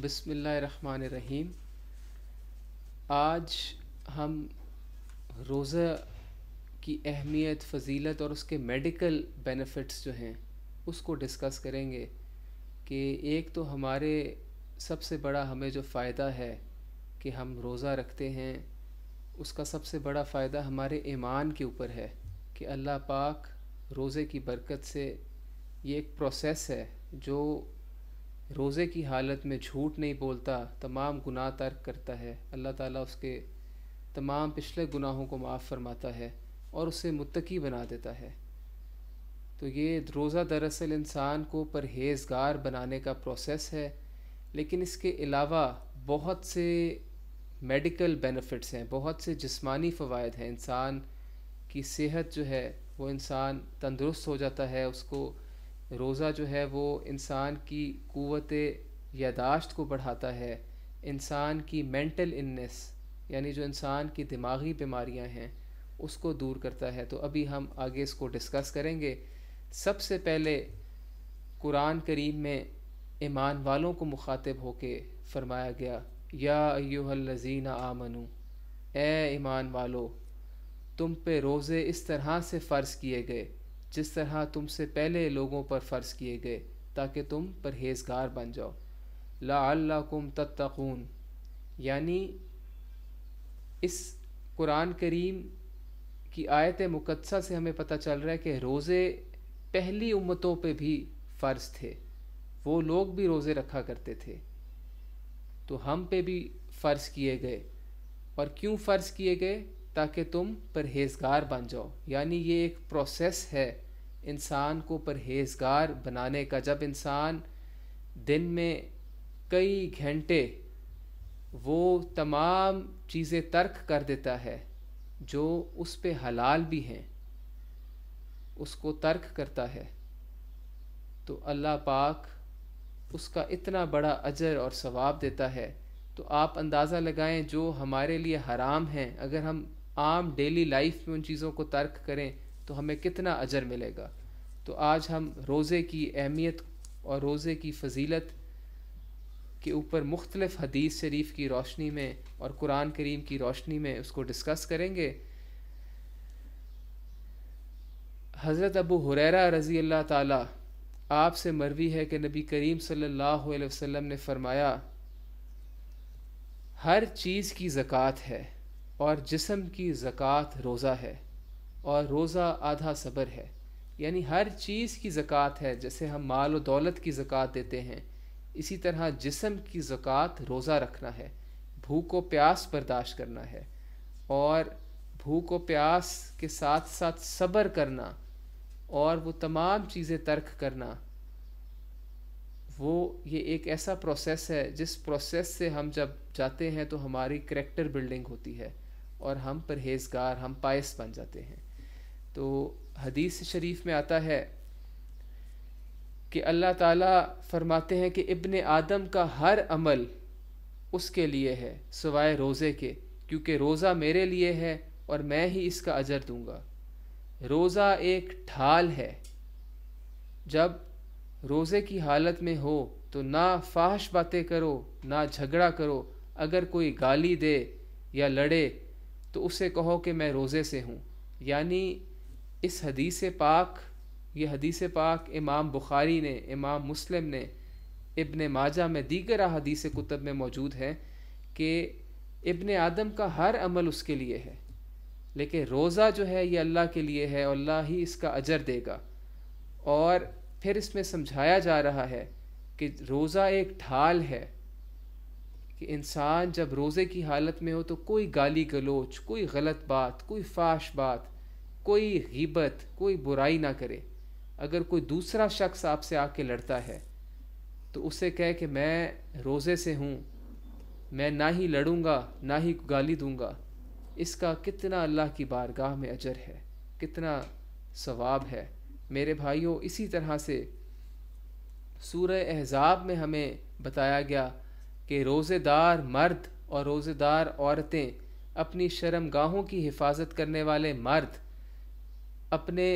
بسم اللہ الرحمن الرحیم۔ آج ہم روزہ کی اہمیت، فضیلت اور اس کے میڈیکل بینیفٹس جو ہیں اس کو ڈسکس کریں گے کہ ایک تو ہمارے سب سے بڑا ہمیں جو فائدہ ہے کہ ہم روزہ رکھتے ہیں، اس کا سب سے بڑا فائدہ ہمارے ایمان کے اوپر ہے کہ اللہ پاک روزے کی برکت سے یہ ایک پروسیس ہے جو روزے کی حالت میں جھوٹ نہیں بولتا، تمام گناہ ترک کرتا ہے، اللہ تعالیٰ اس کے تمام پچھلے گناہوں کو معاف فرماتا ہے اور اسے متقی بنا دیتا ہے۔ تو یہ روزہ دراصل انسان کو پرہیزگار بنانے کا پروسیس ہے، لیکن اس کے علاوہ بہت سے میڈیکل بینیفٹس ہیں، بہت سے جسمانی فوائد ہیں۔ انسان کی صحت جو ہے وہ انسان تندرست ہو جاتا ہے، اس کو روزہ جو ہے وہ انسان کی قوت یادداشت کو بڑھاتا ہے، انسان کی مینٹل النس یعنی جو انسان کی دماغی بیماریاں ہیں اس کو دور کرتا ہے۔ تو ابھی ہم آگے اس کو ڈسکس کریں گے۔ سب سے پہلے قرآن کریم میں ایمان والوں کو مخاطب ہو کے فرمایا گیا، یا ایھا الذین آمنو، اے ایمان والو، تم پہ روزے اس طرح سے فرض کیے گئے جس طرح تم سے پہلے لوگوں پر فرض کیے گئے تاکہ تم پرہیزگار بن جاؤ، لعلکم تتقون، یعنی اس قرآن کریم کی آیت مقدسہ سے ہمیں پتہ چل رہا ہے کہ روزے پہلی امتوں پہ بھی فرض تھے، وہ لوگ بھی روزے رکھا کرتے تھے، تو ہم پہ بھی فرض کیے گئے۔ اور کیوں فرض کیے گئے؟ تاکہ تم پرہیزگار بن جاؤ، یعنی یہ ایک پروسیس ہے انسان کو پرہیزگار بنانے کا۔ جب انسان دن میں کئی گھنٹے وہ تمام چیزیں ترک کر دیتا ہے جو اس پہ حلال بھی ہیں، اس کو ترک کرتا ہے، تو اللہ پاک اس کا اتنا بڑا اجر اور ثواب دیتا ہے۔ تو آپ اندازہ لگائیں جو ہمارے لیے حرام ہیں، اگر ہم عام ڈیلی لائف میں ان چیزوں کو ترک کریں تو ہمیں کتنا اجر ملے گا۔ تو آج ہم روزے کی اہمیت اور روزے کی فضیلت کے اوپر مختلف حدیث شریف کی روشنی میں اور قرآن کریم کی روشنی میں اس کو ڈسکس کریں گے۔ حضرت ابو ہریرہ رضی اللہ تعالی آپ سے مروی ہے کہ نبی کریم صلی اللہ علیہ وسلم نے فرمایا، ہر چیز کی زکوٰۃ ہے اور جسم کی زکوٰۃ روزہ ہے، اور روزہ آدھا صبر ہے، یعنی ہر چیز کی زکوٰۃ ہے۔ جیسے ہم مال و دولت کی زکوٰۃ دیتے ہیں، اسی طرح جسم کی زکوٰۃ روزہ رکھنا ہے، بھوک و پیاس برداشت کرنا ہے، اور بھوک و پیاس کے ساتھ ساتھ صبر کرنا اور وہ تمام چیزیں ترک کرنا، وہ یہ ایک ایسا پروسیس ہے جس پروسیس سے ہم جب جاتے ہیں تو ہماری کریکٹر بلڈنگ ہوتی ہے اور ہم پرہیزگار، ہم پائس بن جاتے ہیں۔ تو حدیث شریف میں آتا ہے کہ اللہ تعالیٰ فرماتے ہیں کہ ابن آدم کا ہر عمل اس کے لیے ہے سوائے روزے کے، کیونکہ روزہ میرے لیے ہے اور میں ہی اس کا اجر دوں گا۔ روزہ ایک ڈھال ہے، جب روزے کی حالت میں ہو تو نہ فحش باتیں کرو، نہ جھگڑا کرو، اگر کوئی گالی دے یا لڑے تو اسے کہو کہ میں روزے سے ہوں۔ یعنی اس حدیث پاک، یہ حدیث پاک امام بخاری نے، امام مسلم نے، ابن ماجہ میں، دیگر احادیث کتب میں موجود ہے کہ ابن آدم کا ہر عمل اس کے لیے ہے، لیکن روزہ جو ہے یہ اللہ کے لیے ہے اور اللہ ہی اس کا اجر دے گا۔ اور پھر اس میں سمجھایا جا رہا ہے کہ روزہ ایک ڈھال ہے کہ انسان جب روزے کی حالت میں ہو تو کوئی گالی گلوچ، کوئی غلط بات، کوئی فحش بات، کوئی غیبت، کوئی برائی نہ کرے۔ اگر کوئی دوسرا شخص آپ سے آ کے لڑتا ہے تو اسے کہے کہ میں روزے سے ہوں، میں نہ ہی لڑوں گا نہ ہی گالی دوں گا۔ اس کا کتنا اللہ کی بارگاہ میں اجر ہے، کتنا ثواب ہے۔ میرے بھائیوں، اسی طرح سے سورہ احزاب میں ہمیں بتایا گیا کہ روزے دار مرد اور روزے دار عورتیں، اپنی شرمگاہوں کی حفاظت کرنے والے مرد، اپنے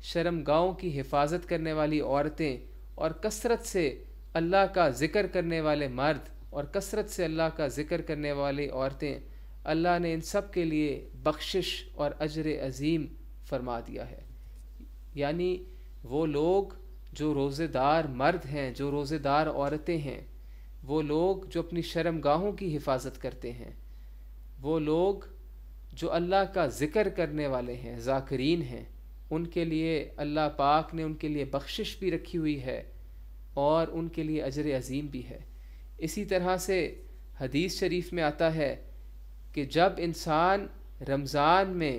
شرمگاہوں کی حفاظت کرنے والی عورتیں، اور کثرت سے اللہ کا ذکر کرنے والے مرد اور کثرت سے اللہ کا ذکر کرنے والی عورتیں، اللہ نے ان سب کے لیے بخشش اور اجر عظیم فرما دیا ہے۔ یعنی وہ لوگ جو روزے دار مرد ہیں، جو روزے دار عورتیں ہیں، وہ لوگ جو اپنی شرم گاہوں کی حفاظت کرتے ہیں، وہ لوگ جو اللہ کا ذکر کرنے والے ہیں، ذاکرین ہیں، ان کے لیے اللہ پاک نے ان کے لیے بخشش بھی رکھی ہوئی ہے اور ان کے لیے اجر عظیم بھی ہے۔ اسی طرح سے حدیث شریف میں آتا ہے کہ جب انسان رمضان میں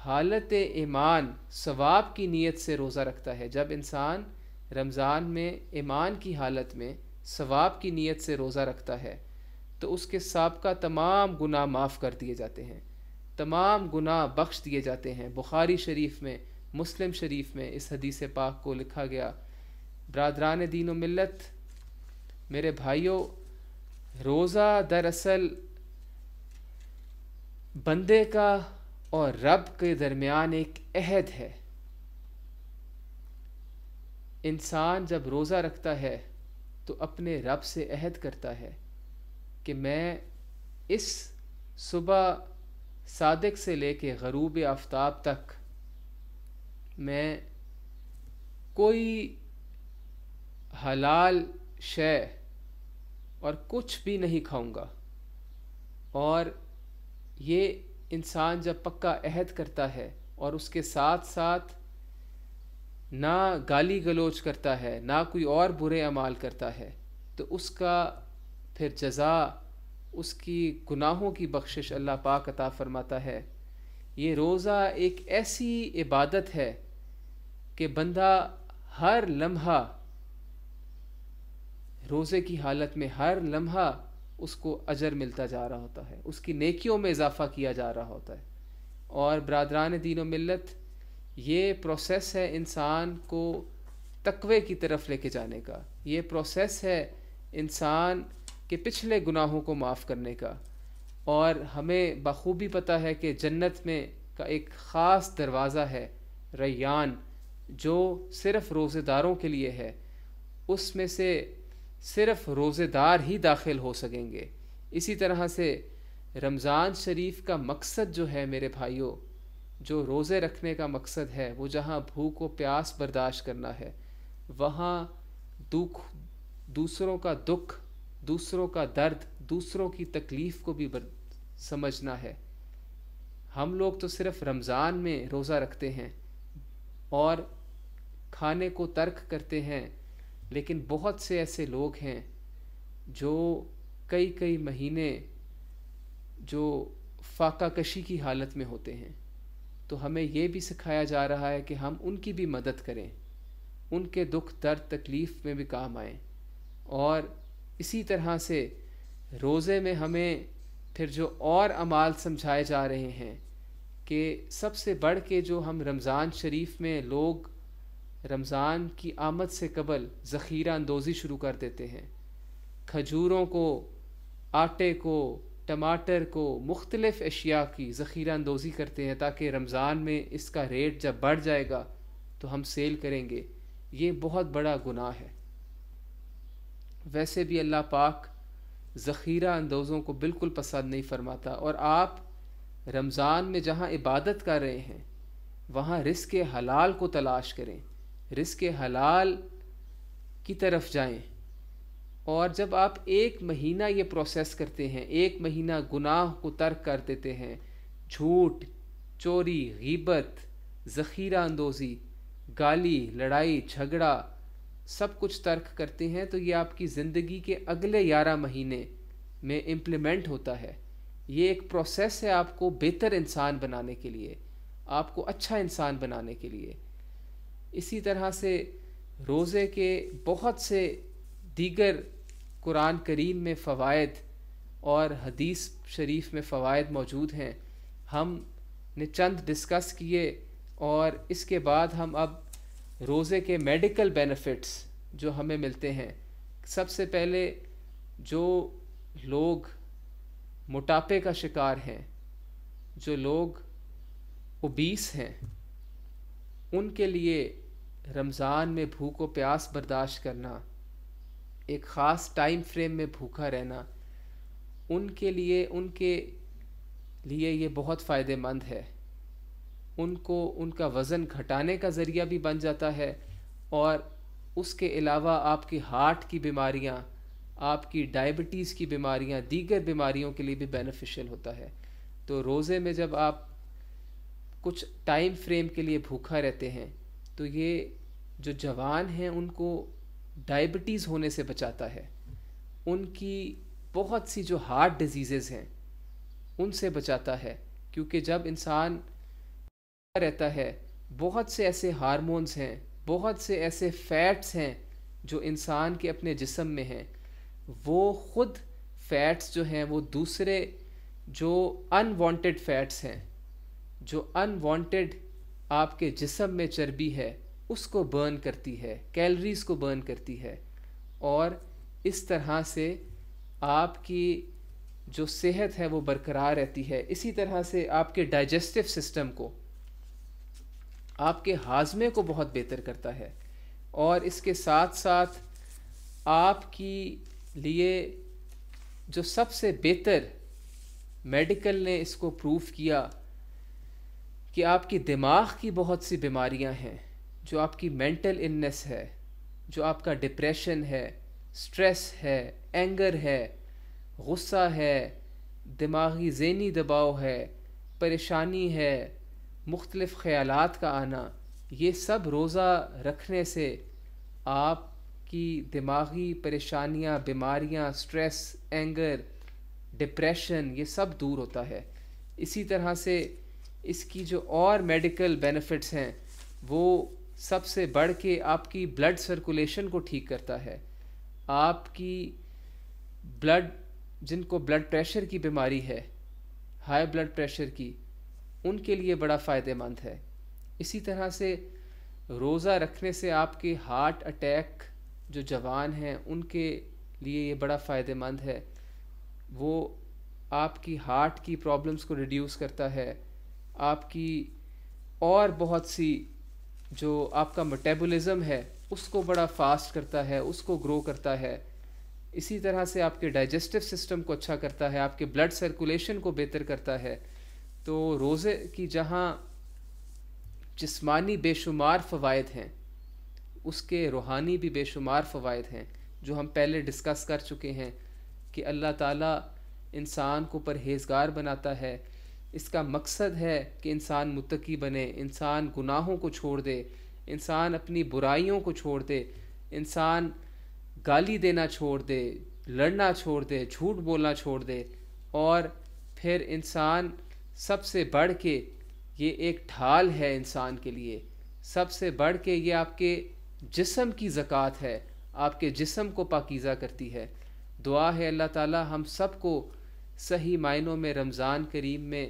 حالت ایمان ثواب کی نیت سے روزہ رکھتا ہے، جب انسان رمضان میں ایمان کی حالت میں ثواب کی نیت سے روزہ رکھتا ہے تو اس کے سابقہ تمام گناہ معاف کر دیے جاتے ہیں، تمام گناہ بخش دیے جاتے ہیں۔ بخاری شریف میں، مسلم شریف میں اس حدیث پاک کو لکھا گیا۔ برادران دین و ملت، میرے بھائیوں، روزہ دراصل بندے کا اور رب کے درمیان ایک عہد ہے۔ انسان جب روزہ رکھتا ہے تو اپنے رب سے عہد کرتا ہے کہ میں اس صبح صادق سے لے کے غروب آفتاب تک میں کوئی حلال شے اور کچھ بھی نہیں کھاؤں گا۔ اور یہ انسان جب پکا عہد کرتا ہے اور اس کے ساتھ ساتھ نہ گالی گلوچ کرتا ہے، نہ کوئی اور برے اعمال کرتا ہے، تو اس کا پھر جزا، اس کی گناہوں کی بخشش اللہ پاک عطا فرماتا ہے۔ یہ روزہ ایک ایسی عبادت ہے کہ بندہ ہر لمحہ، روزے کی حالت میں ہر لمحہ اس کو اجر ملتا جا رہا ہوتا ہے، اس کی نیکیوں میں اضافہ کیا جا رہا ہوتا ہے۔ اور برادران دین و ملت، یہ پروسیس ہے انسان کو تقوی کی طرف لے کے جانے کا، یہ پروسیس ہے انسان کے پچھلے گناہوں کو معاف کرنے کا۔ اور ہمیں بخوبی پتہ ہے کہ جنت میں کا ایک خاص دروازہ ہے، ریان، جو صرف روزے داروں کے لیے ہے، اس میں سے صرف روزے دار ہی داخل ہو سکیں گے۔ اسی طرح سے رمضان شریف کا مقصد جو ہے میرے بھائیوں، جو روزے رکھنے کا مقصد ہے، وہ جہاں بھوک و پیاس برداشت کرنا ہے، وہاں دوسروں کا دکھ، دوسروں کا درد، دوسروں کی تکلیف کو بھی سمجھنا ہے۔ ہم لوگ تو صرف رمضان میں روزہ رکھتے ہیں اور کھانے کو ترک کرتے ہیں، لیکن بہت سے ایسے لوگ ہیں جو کئی مہینے جو فاقہ کشی کی حالت میں ہوتے ہیں۔ تو ہمیں یہ بھی سکھایا جا رہا ہے کہ ہم ان کی بھی مدد کریں، ان کے دکھ درد تکلیف میں بھی کام آئیں۔ اور اسی طرح سے روزے میں ہمیں پھر جو اور اعمال سمجھائے جا رہے ہیں کہ سب سے بڑھ کے جو ہم رمضان شریف میں لوگ رمضان کی آمد سے قبل ذخیرہ اندوزی شروع کر دیتے ہیں، کھجوروں کو، آٹے کو، ٹماٹر کو، مختلف اشیاء کی ذخیرہ اندوزی کرتے ہیں تاکہ رمضان میں اس کا ریٹ جب بڑھ جائے گا تو ہم سیل کریں گے۔ یہ بہت بڑا گناہ ہے۔ ویسے بھی اللہ پاک ذخیرہ اندوزوں کو بالکل پسند نہیں فرماتا، اور آپ رمضان میں جہاں عبادت کر رہے ہیں وہاں رزق حلال کو تلاش کریں، رزق حلال کی طرف جائیں۔ اور جب آپ ایک مہینہ یہ پروسیس کرتے ہیں، ایک مہینہ گناہ کو ترک کر دیتے ہیں، جھوٹ، چوری، غیبت، ذخیرہ اندوزی، گالی، لڑائی، جھگڑا، سب کچھ ترک کرتے ہیں، تو یہ آپ کی زندگی کے اگلے 11 مہینے میں امپلیمنٹ ہوتا ہے۔ یہ ایک پروسیس ہے آپ کو بہتر انسان بنانے کے لیے، آپ کو اچھا انسان بنانے کے لیے۔ اسی طرح سے روزے کے بہت سے دیگر قرآن کریم میں فوائد اور حدیث شریف میں فوائد موجود ہیں، ہم نے چند ڈسکس کیے، اور اس کے بعد ہم اب روزے کے میڈیکل بینیفٹس جو ہمیں ملتے ہیں۔ سب سے پہلے جو لوگ موٹاپے کا شکار ہیں، جو لوگ اوبیس ہیں، ان کے لیے رمضان میں بھوک و پیاس برداشت کرنا ایک خاص ٹائم فریم میں بھوکا رہنا ان کے لیے یہ بہت فائدہ مند ہے. ان کو ان کا وزن گھٹانے کا ذریعہ بھی بن جاتا ہے، اور اس کے علاوہ آپ کی ہارٹ کی بیماریاں، آپ کی ڈائبٹیز کی بیماریاں، دیگر بیماریوں کے لیے بھی بینیفیشیل ہوتا ہے. تو روزے میں جب آپ کچھ ٹائم فریم کے لیے بھوکا رہتے ہیں تو یہ جو جوان ہیں ان کو ڈائبٹیز ہونے سے بچاتا ہے، ان کی بہت سی جو ہارٹ ڈیزیزز ہیں ان سے بچاتا ہے. کیونکہ جب انسان رہتا ہے، بہت سے ایسے ہارمونز ہیں، بہت سے ایسے فیٹس ہیں جو انسان کے اپنے جسم میں ہیں، وہ خود فیٹس جو ہیں وہ دوسرے جو ان وانٹڈ فیٹس ہیں، جو ان وانٹڈ آپ کے جسم میں چربی ہے اس کو برن کرتی ہے، کیلریز کو برن کرتی ہے، اور اس طرح سے آپ کی جو صحت ہے وہ برقرار رہتی ہے. اسی طرح سے آپ کے ڈائجسٹو سسٹم کو، آپ کے ہاضمے کو بہت بہتر کرتا ہے. اور اس کے ساتھ ساتھ آپ کی لیے جو سب سے بہتر میڈیکل نے اس کو پروف کیا کہ آپ کی دماغ کی بہت سی بیماریاں ہیں، جو آپ کی مینٹل النس ہے، جو آپ کا ڈپریشن ہے، سٹریس ہے، اینگر ہے، غصہ ہے، دماغی ذہنی دباؤ ہے، پریشانی ہے، مختلف خیالات کا آنا، یہ سب روزہ رکھنے سے آپ کی دماغی پریشانیاں، بیماریاں، سٹریس، اینگر، ڈپریشن، یہ سب دور ہوتا ہے. اسی طرح سے اس کی جو اور میڈیکل بینیفٹس ہیں وہ سب سے بڑھ کے آپ کی بلڈ سرکولیشن کو ٹھیک کرتا ہے. آپ کی جن کو بلڈ پریشر کی بیماری ہے، ہائی بلڈ پریشر کی، ان کے لیے بڑا فائدہ مند ہے. اسی طرح سے روزہ رکھنے سے آپ کے ہارٹ اٹیک جو جوان ہیں ان کے لیے یہ بڑا فائدہ مند ہے. وہ آپ کی ہارٹ کی پرابلمس کو ریڈیوس کرتا ہے، آپ کی اور بہت سی جو آپ کا میٹابولزم ہے اس کو بڑا فاسٹ کرتا ہے، اس کو گرو کرتا ہے. اسی طرح سے آپ کے ڈائجسٹو سسٹم کو اچھا کرتا ہے، آپ کے بلڈ سرکولیشن کو بہتر کرتا ہے. تو روزے کی جہاں جسمانی بے شمار فوائد ہیں، اس کے روحانی بھی بے شمار فوائد ہیں جو ہم پہلے ڈسکس کر چکے ہیں کہ اللہ تعالیٰ انسان کو پرہیزگار بناتا ہے. اس کا مقصد ہے کہ انسان متقی بنے، انسان گناہوں کو چھوڑ دے، انسان اپنی برائیوں کو چھوڑ دے، انسان گالی دینا چھوڑ دے، لڑنا چھوڑ دے، جھوٹ بولنا چھوڑ دے، اور پھر انسان سب سے بڑھ کے یہ ایک ڈھال ہے انسان کے لیے، سب سے بڑھ کے یہ آپ کے جسم کی زکوٰۃ ہے، آپ کے جسم کو پاکیزہ کرتی ہے. دعا ہے اللہ تعالی ہم سب کو صحیح معنوں میں رمضان کریم میں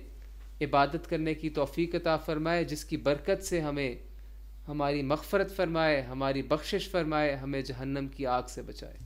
عبادت کرنے کی توفیق عطا فرمائے، جس کی برکت سے ہمیں ہماری مغفرت فرمائے، ہماری بخشش فرمائے، ہمیں جہنم کی آگ سے بچائے.